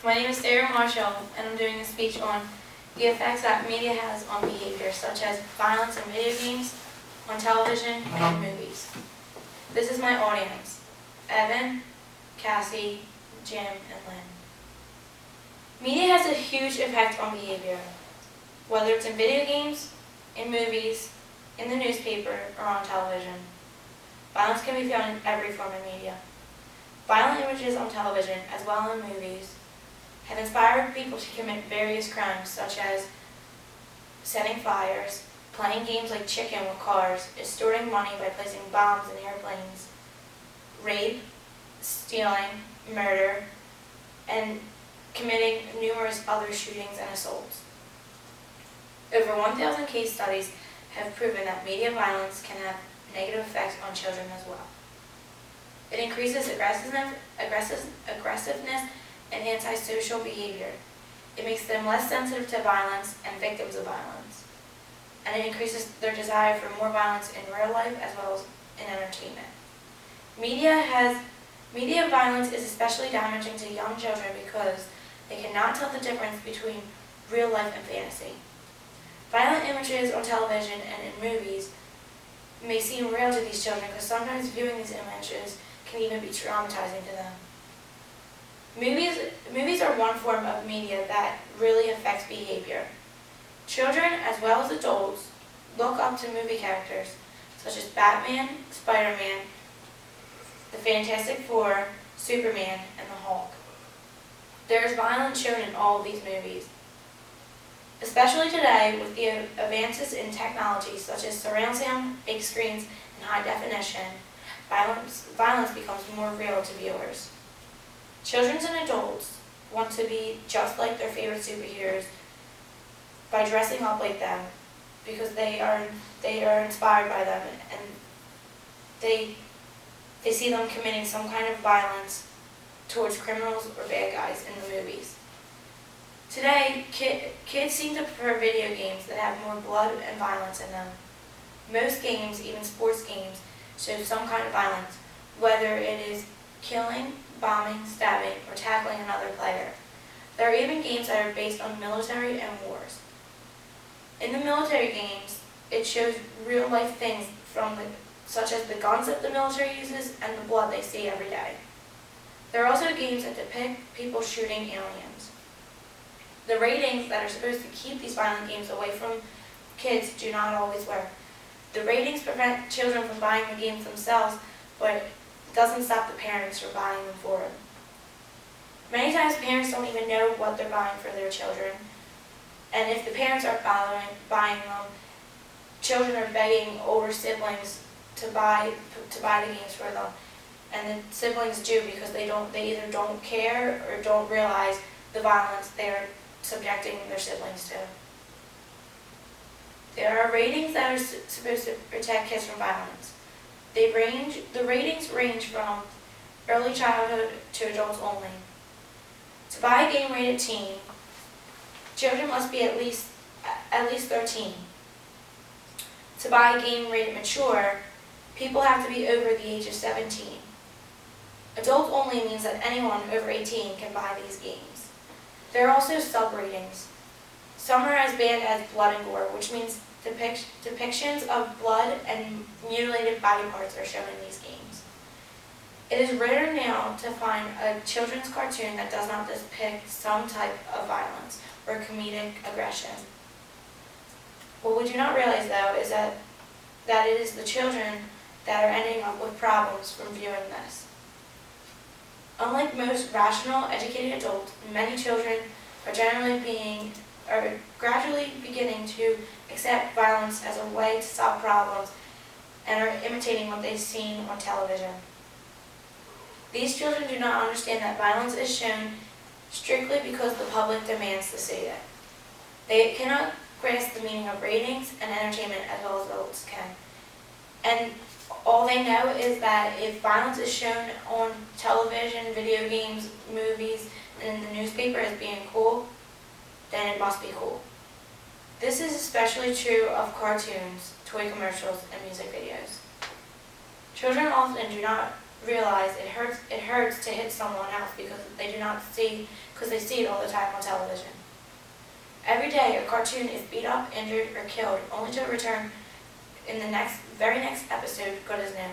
My name is Sarah Marshall, and I'm doing a speech on the effects that media has on behavior, such as violence in video games, on television, and movies. This is my audience: Evan, Cassie, Jim, and Lynn. Media has a huge effect on behavior, whether it's in video games, in movies, in the newspaper, or on television. Violence can be found in every form of media. Violent images on television, as well as in movies, have inspired people to commit various crimes, such as setting fires, playing games like chicken with cars, extorting money by placing bombs in airplanes, rape, stealing, murder, and committing numerous other shootings and assaults. Over 1,000 case studies have proven that media violence can have negative effects on children as well. It increases aggressiveness and antisocial behavior. It makes them less sensitive to violence and victims of violence. And it increases their desire for more violence in real life as well as in entertainment. Media violence is especially damaging to young children because they cannot tell the difference between real life and fantasy. Violent images on television and in movies may seem real to these children because sometimes viewing these images can even be traumatizing to them. Movies are one form of media that really affects behavior. Children, as well as adults, look up to movie characters such as Batman, Spider-Man, the Fantastic Four, Superman, and the Hulk. There is violence shown in all of these movies. Especially today, with the advances in technology such as surround sound, big screens, and high definition, violence becomes more real to viewers. Children and adults want to be just like their favorite superheroes by dressing up like them because they are inspired by them, and they see them committing some kind of violence towards criminals or bad guys in the movies. Today, kids seem to prefer video games that have more blood and violence in them. Most games, even sports games, show some kind of violence, whether it is killing, bombing, stabbing, or tackling another player. There are even games that are based on military and wars. In the military games, it shows real-life things such as the guns that the military uses and the blood they see every day. There are also games that depict people shooting aliens. The ratings that are supposed to keep these violent games away from kids do not always work. The ratings prevent children from buying the games themselves, but it doesn't stop the parents from buying them for them. Many times parents don't even know what they're buying for their children, and if the parents aren't buying them, children are begging older siblings to buy the games for them, and the siblings do because they either don't care or don't realize the violence they're subjecting their siblings to. There are ratings that are supposed to protect kids from violence. The ratings range from early childhood to adults only. To buy a game rated teen, children must be at least 13. To buy a game rated mature, people have to be over the age of 17. Adults only means that anyone over 18 can buy these games. There are also sub-ratings. Some are as bad as blood and gore, which means depictions of blood and mutilated body parts are shown in these games. It is rare now to find a children's cartoon that does not depict some type of violence or comedic aggression. What we do not realize, though, is that it is the children that are ending up with problems from viewing this. Unlike most rational, educated adults, many children are gradually beginning to accept violence as a way to solve problems and are imitating what they've seen on television. These children do not understand that violence is shown strictly because the public demands to see it. They cannot grasp the meaning of ratings and entertainment as well as adults can. And all they know is that if violence is shown on television, video games, movies, and in the newspaper as being cool, then it must be cool. This is especially true of cartoons, toy commercials, and music videos. Children often do not realize it hurts to hit someone else because they see it all the time on television. Every day a cartoon is beat up, injured, or killed, only to return in the very next episode good as new.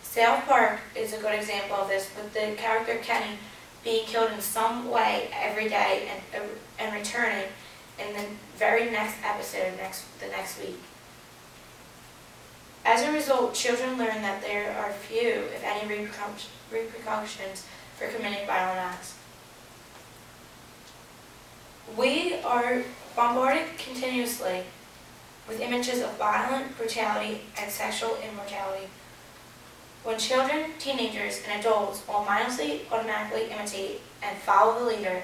South Park is a good example of this, with the character Kenny being killed in some way every day and returning in the very next episode the next week. As a result, children learn that there are few, if any, repercussions for committing violent acts. We are bombarded continuously with images of violent brutality and sexual immorality. When children, teenagers, and adults all mindlessly, automatically imitate and follow the leader,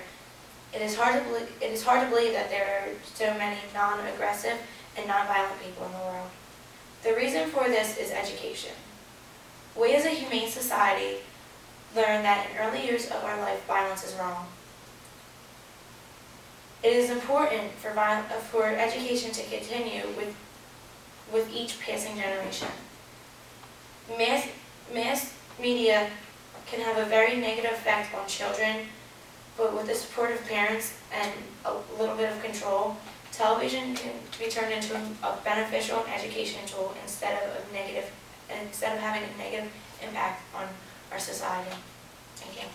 it is hard to believe that there are so many non-aggressive and non-violent people in the world. The reason for this is education. We as a humane society learn that in early years of our life, violence is wrong. It is important for education to continue with each passing generation. Mass media can have a very negative effect on children, but with the support of parents and a little bit of control, television can be turned into a beneficial and education tool instead of having a negative impact on our society. Thank you.